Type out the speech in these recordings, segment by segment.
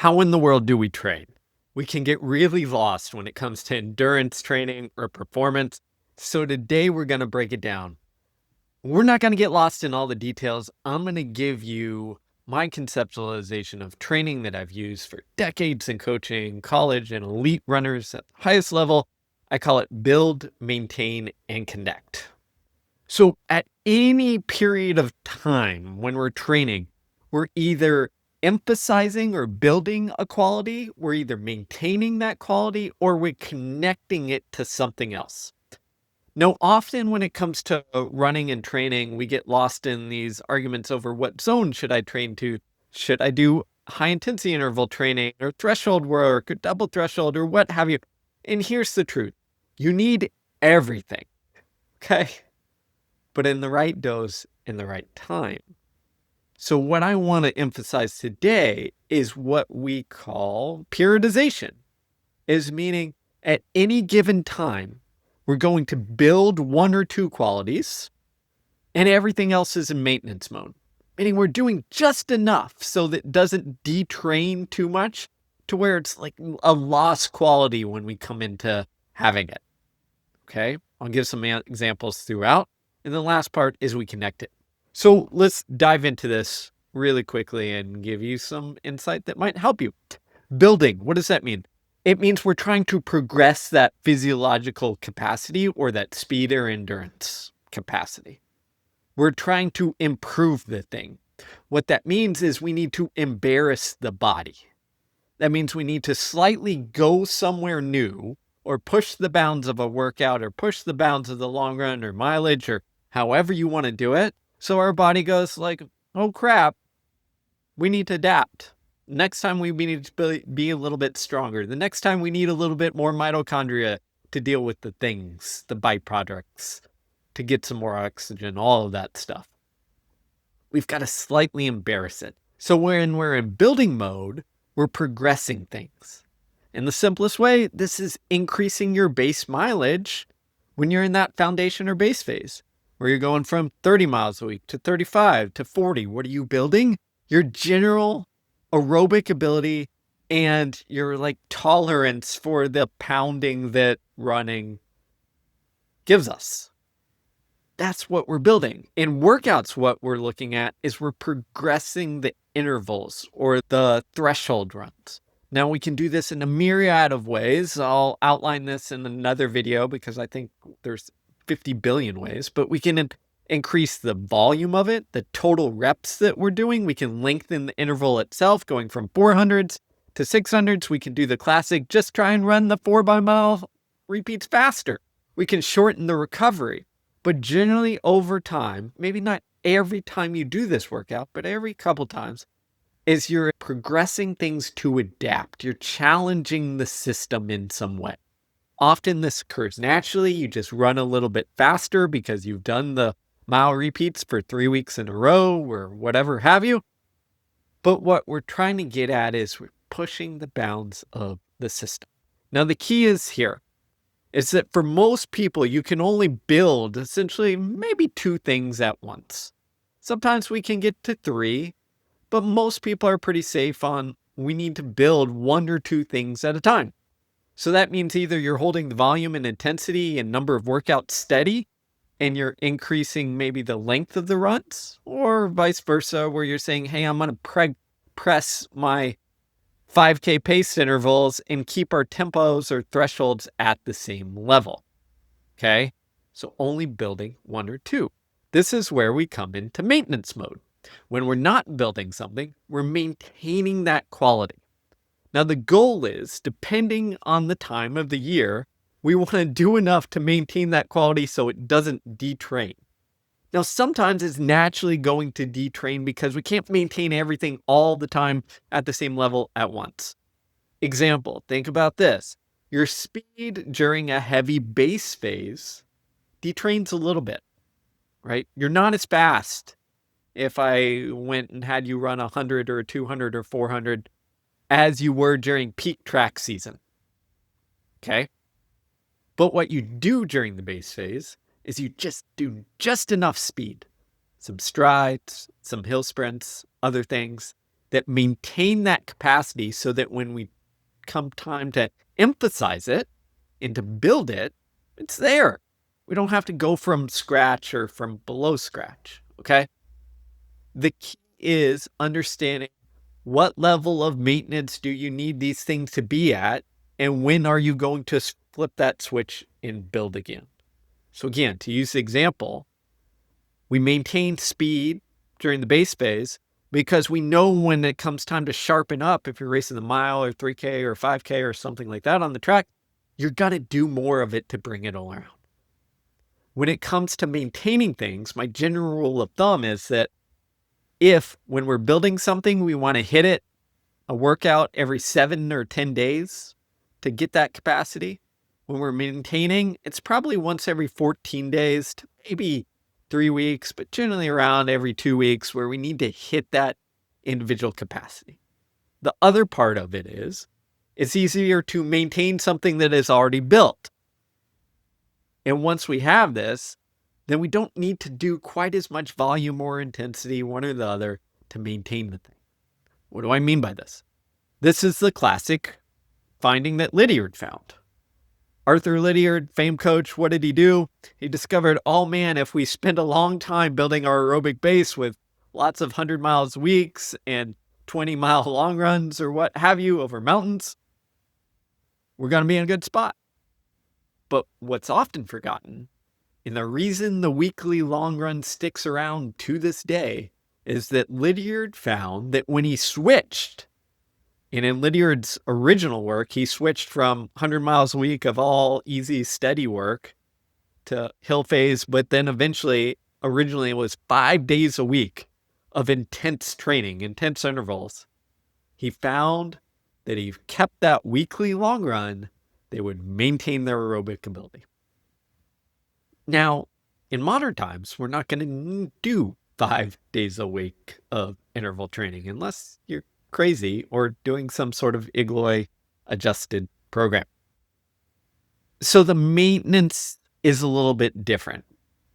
How in the world do we train? We can get really lost when it comes to endurance training or performance. So today we're going to break it down. We're not going to get lost in all the details. I'm going to give you my conceptualization of training that I've used for decades in coaching, college, and elite runners at the highest level. I call it build, maintain, and connect. So at any period of time when we're training, we're either emphasizing or building a quality, we're either maintaining that quality, or we're connecting it to something else. Now, often when it comes to running and training, we get lost in these arguments over what zone should I train to? Should I do high intensity interval training or threshold work or double threshold or what have you? And here's the truth. You need everything, okay? But in the right dose, in the right time. So what I want to emphasize today is what we call periodization, is meaning at any given time, we're going to build one or two qualities and everything else is in maintenance mode. Meaning we're doing just enough so that it doesn't detrain too much to where it's like a lost quality when we come into having it. Okay, I'll give some examples throughout. And the last part is we connect it. So let's dive into this really quickly and give you some insight that might help you. Building, what does that mean? It means we're trying to progress that physiological capacity or that speed or endurance capacity. We're trying to improve the thing. What that means is we need to embarrass the body. That means we need to slightly go somewhere new or push the bounds of a workout or push the bounds of the long run or mileage or however you want to do it. So our body goes like, oh crap, we need to adapt. Next time we need to be a little bit stronger. The next time we need a little bit more mitochondria to deal with the things, the byproducts, to get some more oxygen, all of that stuff. We've got to slightly embarrass it. So when we're in building mode, we're progressing things. In the simplest way, this is increasing your base mileage when you're in that foundation or base phase, where you're going from 30 miles a week to 35 to 40. What are you building? Your general aerobic ability and your like tolerance for the pounding that running gives us. That's what we're building. In workouts, what we're looking at is we're progressing the intervals or the threshold runs. Now we can do this in a myriad of ways. I'll outline this in another video because I think there's 50 billion ways, but we can increase the volume of it, the total reps that we're doing. We can lengthen the interval itself, going from 400s to 600s. We can do the classic, just try and run the 4 by mile repeats faster. We can shorten the recovery, but generally over time, maybe not every time you do this workout, but every couple times, is you're progressing things to adapt. You're challenging the system in some way. Often this occurs naturally. You just run a little bit faster because you've done the mile repeats for 3 weeks in a row or whatever have you. But what we're trying to get at is we're pushing the bounds of the system. Now the key is here is that for most people, you can only build essentially maybe 2 things at once. Sometimes we can get to 3, but most people are pretty safe on we need to build 1 or 2 things at a time. So that means either you're holding the volume and intensity and number of workouts steady, and you're increasing maybe the length of the runs, or vice versa, where you're saying, hey, I'm going to press my 5K pace intervals and keep our tempos or thresholds at the same level. Okay, so only building 1 or 2. This is where we come into maintenance mode. When we're not building something, we're maintaining that quality. Now, the goal is, depending on the time of the year, we want to do enough to maintain that quality so it doesn't detrain. Now, sometimes it's naturally going to detrain because we can't maintain everything all the time at the same level at once. Example, think about this. Your speed during a heavy base phase detrains a little bit, right? You're not as fast if I went and had you run 100 or 200 or 400 as you were during peak track season. Okay? But what you do during the base phase is you just do just enough speed. Some strides, some hill sprints, other things. that maintain that capacity so that when we come time to emphasize it and to build it, it's there. We don't have to go from scratch or from below scratch, okay? The key is understanding what level of maintenance do you need these things to be at, and when are you going to flip that switch and build again? So again, to use the example, we maintain speed during the base phase because we know when it comes time to sharpen up, if you're racing the mile or 3K or 5K or something like that on the track, you're going to do more of it to bring it all around. When it comes to maintaining things, my general rule of thumb is that if when we're building something, we want to hit it a workout every 7 or 10 days to get that capacity, when we're maintaining, it's probably once every 14 days to maybe 3 weeks, but generally around every 2 weeks where we need to hit that individual capacity. The other part of it is it's easier to maintain something that is already built. And once we have this, then we don't need to do quite as much volume or intensity, one or the other, to maintain the thing. What do I mean by this? This is the classic finding that Lydiard found. Arthur Lydiard, famed coach, what did he do? He discovered, oh man, if we spend a long time building our aerobic base with lots of 100 miles weeks and 20-mile long runs or what have you over mountains, we're going to be in a good spot. But what's often forgotten, and the reason the weekly long run sticks around to this day, is that Lydiard found that when he switched, and in Lydiard's original work, he switched from 100 miles a week of all easy, steady work to hill phase, but then eventually, originally it was 5 days a week of intense training, intense intervals. He found that he kept that weekly long run, they would maintain their aerobic ability. Now, in modern times, we're not going to do 5 days a week of interval training unless you're crazy or doing some sort of Igloi adjusted program. So the maintenance is a little bit different,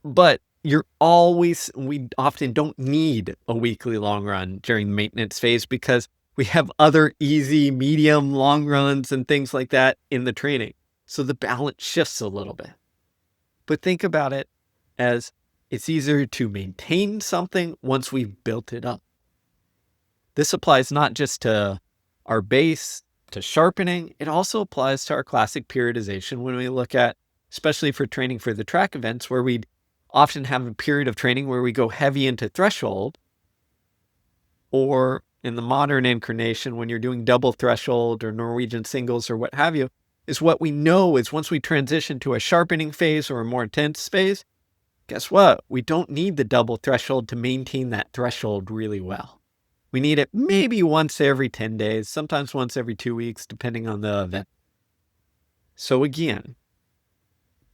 but we often don't need a weekly long run during the maintenance phase because we have other easy, medium, long runs and things like that in the training. So the balance shifts a little bit. But think about it as it's easier to maintain something once we've built it up. This applies not just to our base, to sharpening, it also applies to our classic periodization when we look at, especially for training for the track events, where we'd often have a period of training where we go heavy into threshold, or in the modern incarnation, when you're doing double threshold or Norwegian singles or what have you, is what we know is once we transition to a sharpening phase or a more intense phase, guess what? We don't need the double threshold to maintain that threshold really well. We need it maybe once every 10 days, sometimes once every 2 weeks, depending on the event. So again,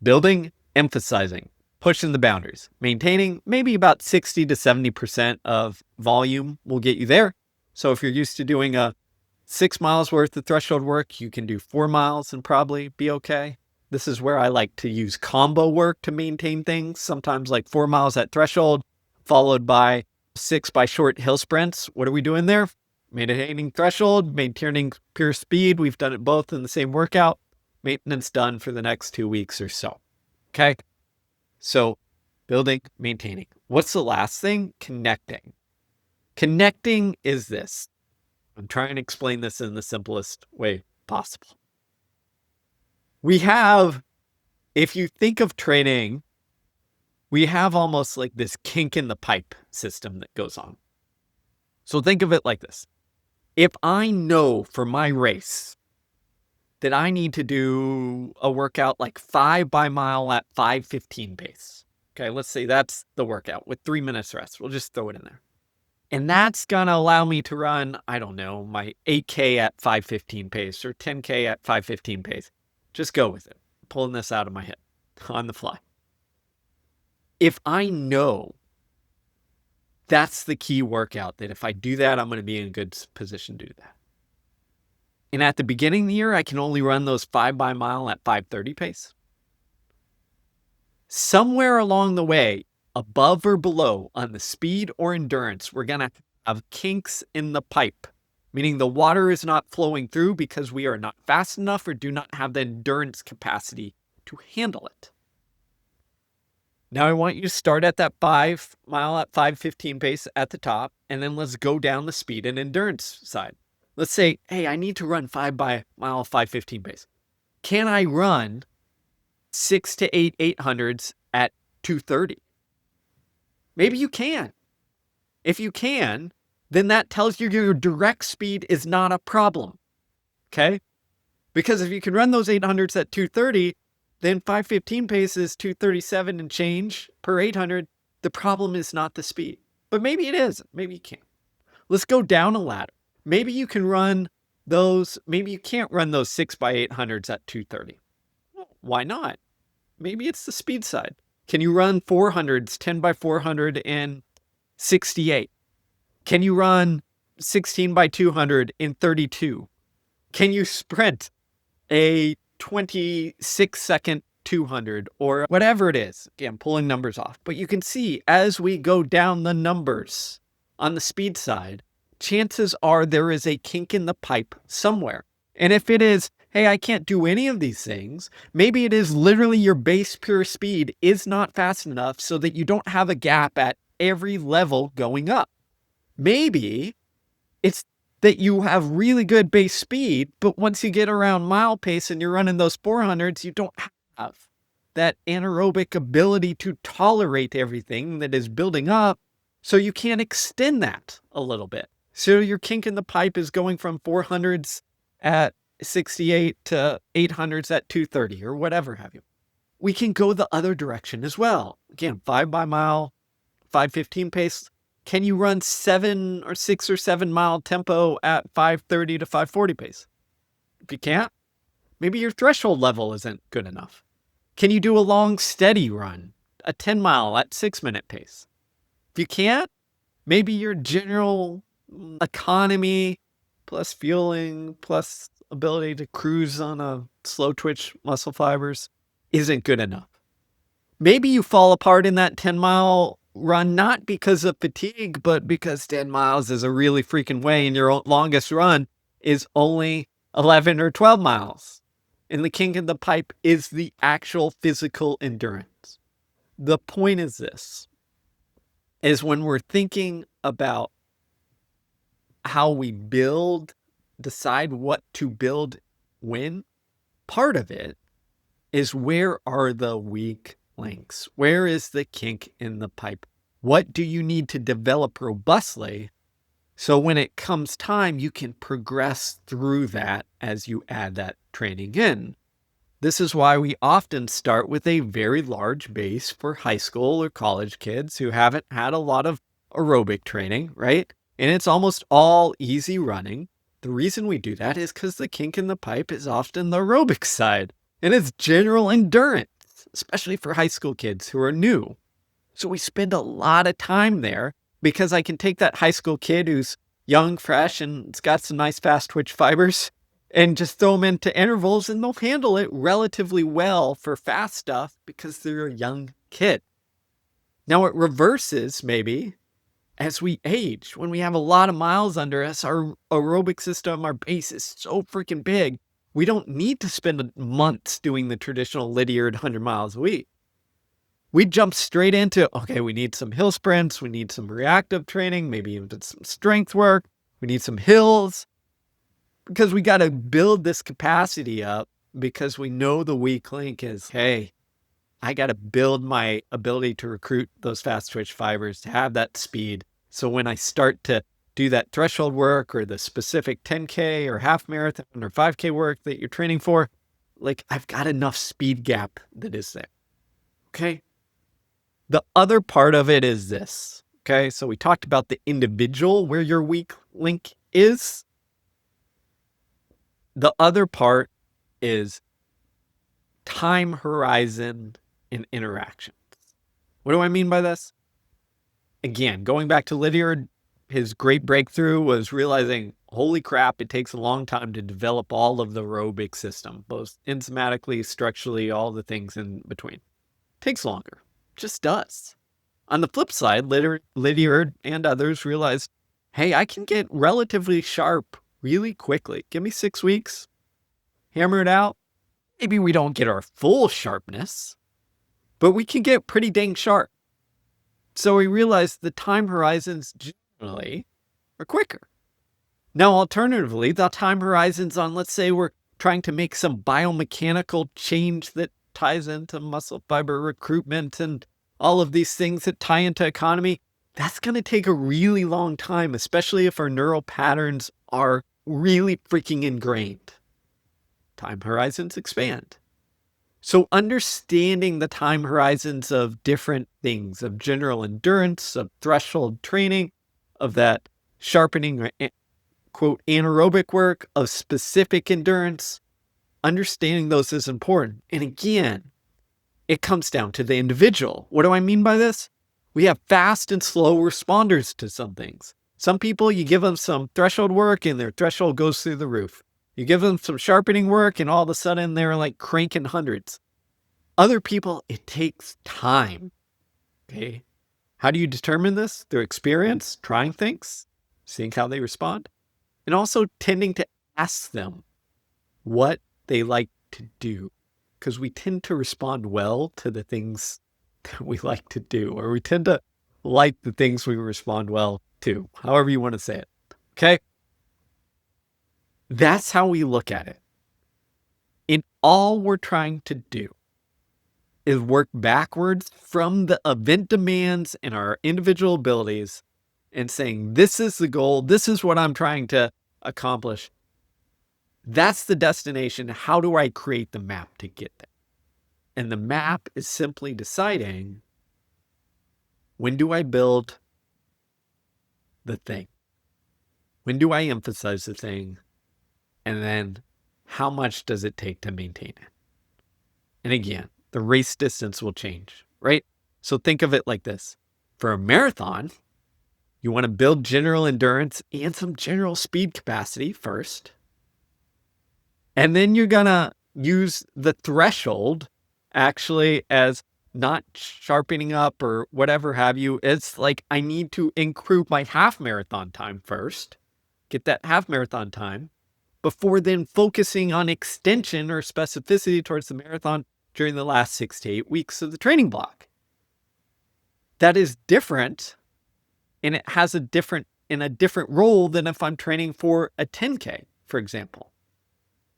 building, emphasizing, pushing the boundaries, maintaining maybe about 60 to 70% of volume will get you there. So if you're used to doing a 6 miles worth of threshold work, you can do 4 miles and probably be okay. This is where I like to use combo work to maintain things, sometimes like 4 miles at threshold, followed by 6 by short hill sprints. What are we doing there? Maintaining threshold, maintaining pure speed. We've done it both in the same workout. Maintenance done for the next 2 weeks or so. Okay. So building, maintaining. What's the last thing? Connecting. Connecting is this. I'm trying to explain this in the simplest way possible. We have, if you think of training, we have almost like this kink in the pipe system that goes on. So think of it like this. If I know for my race that I need to do a workout like 5 by mile at 5:15 pace. Okay, let's say that's the workout with 3 minutes rest. We'll just throw it in there. And that's going to allow me to run, I don't know, my 8K at 5:15 pace or 10K at 5:15 pace. Just go with it. I'm pulling this out of my head on the fly. If I know that's the key workout, that if I do that, I'm going to be in a good position to do that. And at the beginning of the year, I can only run those 5 by mile at 5:30 pace. Somewhere along the way, above or below on the speed or endurance, we're going to have kinks in the pipe, meaning the water is not flowing through because we are not fast enough or do not have the endurance capacity to handle it. Now I want you to start at that 5 mile at 5:15 pace at the top, and then let's go down the speed and endurance side. Let's say, hey, I need to run 5 by mile 5:15 pace. Can I run 6 to 8 800s at 2:30? Maybe you can. If you can, then that tells you your direct speed is not a problem. Okay? Because if you can run those 800s at 2:30, then 5:15 pace is 2:37 and change per 800. The problem is not the speed. But maybe it is. Maybe you can't. Let's go down a ladder. Maybe you can run those, maybe you can't run those 6 by 800s at 2:30. Why not? Maybe it's the speed side. Can you run 400s, 10 by 400 in 68? Can you run 16 by 200 in 32? Can you sprint a 26-second 200 or whatever it is? Again, pulling numbers off. But you can see as we go down the numbers on the speed side, chances are there is a kink in the pipe somewhere. And if it is, hey, I can't do any of these things, maybe it is literally your base pure speed is not fast enough so that you don't have a gap at every level going up. Maybe it's that you have really good base speed, but once you get around mile pace and you're running those 400s, you don't have that anaerobic ability to tolerate everything that is building up, so you can't extend that a little bit. So your kink in the pipe is going from 400s at 68 to 800s at 2:30 or whatever have you. We can go the other direction as well. Again, 5 by mile, 5:15 pace. Can you run 7 or 6 or 7 mile tempo at 5:30 to 5:40 pace? If you can't, maybe your threshold level isn't good enough. Can you do a long steady run, a 10 mile at 6-minute pace? If you can't, maybe your general economy plus fueling plus ability to cruise on a slow twitch muscle fibers isn't good enough. Maybe you fall apart in that 10-mile run, not because of fatigue, but because 10 miles is a really freaking way and your longest run is only 11 or 12 miles. And the kink in the pipe is the actual physical endurance. The point is this, is when we're thinking about how we decide what to build when, part of it is where are the weak links? Where is the kink in the pipe? What do you need to develop robustly so when it comes time, you can progress through that as you add that training in? This is why we often start with a very large base for high school or college kids who haven't had a lot of aerobic training, right? And it's almost all easy running. The reason we do that is because the kink in the pipe is often the aerobic side, and it's general endurance, especially for high school kids who are new. So we spend a lot of time there because I can take that high school kid who's young, fresh, and it's got some nice fast twitch fibers and just throw them into intervals and they'll handle it relatively well for fast stuff because they're a young kid. Now it reverses maybe as we age. When we have a lot of miles under us, our aerobic system, our base is so freaking big. We don't need to spend months doing the traditional linear 100 miles a week. We jump straight into, okay, we need some hill sprints. We need some reactive training, maybe even some strength work. We need some hills because we got to build this capacity up because we know the weak link is, hey, I got to build my ability to recruit those fast twitch fibers to have that speed. So when I start to do that threshold work or the specific 10K or half marathon or 5K work that you're training for, like I've got enough speed gap that is there. Okay. The other part of it is this. Okay. So we talked about the individual where your weak link is. The other part is time horizon and interactions. What do I mean by this? Again, going back to Lydiard, his great breakthrough was realizing, holy crap, it takes a long time to develop all of the aerobic system, both enzymatically, structurally, all the things in between. It takes longer. It just does. On the flip side, Lydiard and others realized hey, I can get relatively sharp really quickly. Give me 6 weeks, hammer it out. Maybe we don't get our full sharpness, but we can get pretty dang sharp. So we realized the time horizons generally are quicker. Now, alternatively, the time horizons on, let's say we're trying to make some biomechanical change that ties into muscle fiber recruitment and all of these things that tie into economy, that's going to take a really long time, especially if our neural patterns are really freaking ingrained. Time horizons expand. So understanding the time horizons of different things, of general endurance, of threshold training, of that sharpening or quote anaerobic work, of specific endurance, understanding those is important. And again, it comes down to the individual. What do I mean by this? We have fast and slow responders to some things. Some people, you give them some threshold work and their threshold goes through the roof. You give them some sharpening work and all of a sudden they're like cranking hundreds. Other people, it takes time. Okay. How do you determine this? Through experience, trying things, seeing how they respond, and also tending to ask them what they like to do. Because we tend to respond well to the things that we like to do, or we tend to like the things we respond well to, however you want to say it. Okay. That's how we look at it. And all we're trying to do is work backwards from the event demands and our individual abilities and saying, this is the goal. This is what I'm trying to accomplish. That's the destination. How do I create the map to get there? And the map is simply deciding, when do I build the thing? When do I emphasize the thing? And then how much does it take to maintain it? And again, the race distance will change, right? So think of it like this. For a marathon, you want to build general endurance and some general speed capacity first. And then you're going to use the threshold actually as not sharpening up or whatever have you. It's like, I need to improve my half marathon time first, get that half marathon time before then focusing on extension or specificity towards the marathon during the last 6 to 8 weeks of the training block. That is different, and it has a different role than if I'm training for a 10K, for example.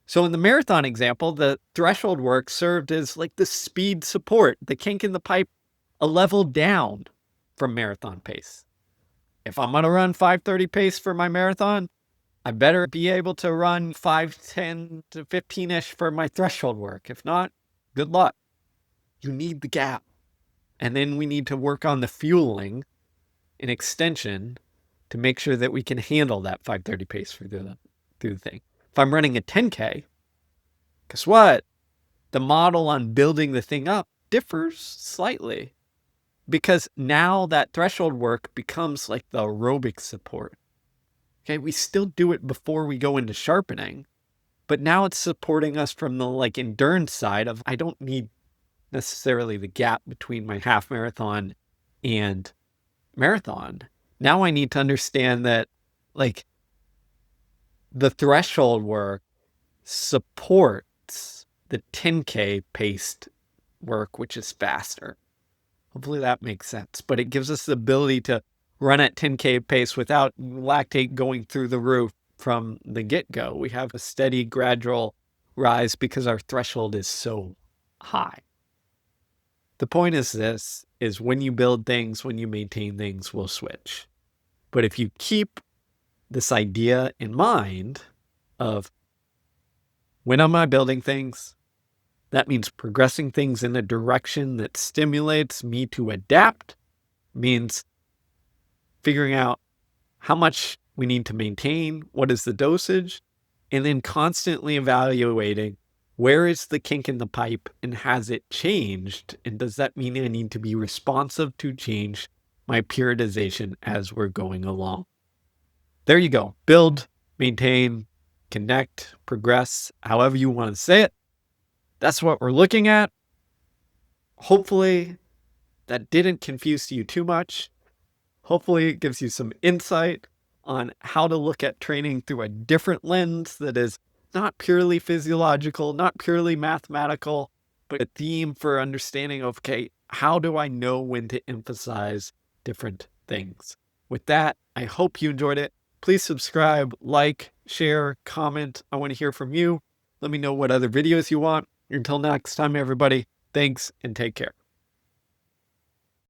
So in the marathon example, the threshold work served as like the speed support, the kink in the pipe, a level down from marathon pace. If I'm going to run 5:30 pace for my marathon, I better be able to run 5:10 to 15-ish for my threshold work. If not, good luck. You need the gap. And then we need to work on the fueling and extension to make sure that we can handle that 5:30 pace through the thing. If I'm running a 10K, guess what? The model on building the thing up differs slightly because now that threshold work becomes like the aerobic support. Okay, we still do it before we go into sharpening, but now it's supporting us from the like endurance side of, I don't need necessarily the gap between my half marathon and marathon. Now I need to understand that like the threshold work supports the 10K paced work, which is faster. Hopefully that makes sense, but it gives us the ability to run at 10K pace without lactate going through the roof from the get-go. We have a steady, gradual rise because our threshold is so high. The point is this, is when you build things, when you maintain things, we'll switch. But if you keep this idea in mind of, when am I building things? That means progressing things in a direction that stimulates me to adapt, means figuring out how much we need to maintain, what is the dosage, and then constantly evaluating, where is the kink in the pipe and has it changed? And does that mean I need to be responsive to change my periodization as we're going along? There you go. Build, maintain, connect, progress, however you want to say it. That's what we're looking at. Hopefully that didn't confuse you too much. Hopefully it gives you some insight. on how to look at training through a different lens that is not purely physiological, not purely mathematical, but a theme for understanding of, okay, how do I know when to emphasize different things? With that, I hope you enjoyed it. Please subscribe, like, share, comment. I want to hear from you. Let me know what other videos you want. Until next time, everybody, thanks and take care.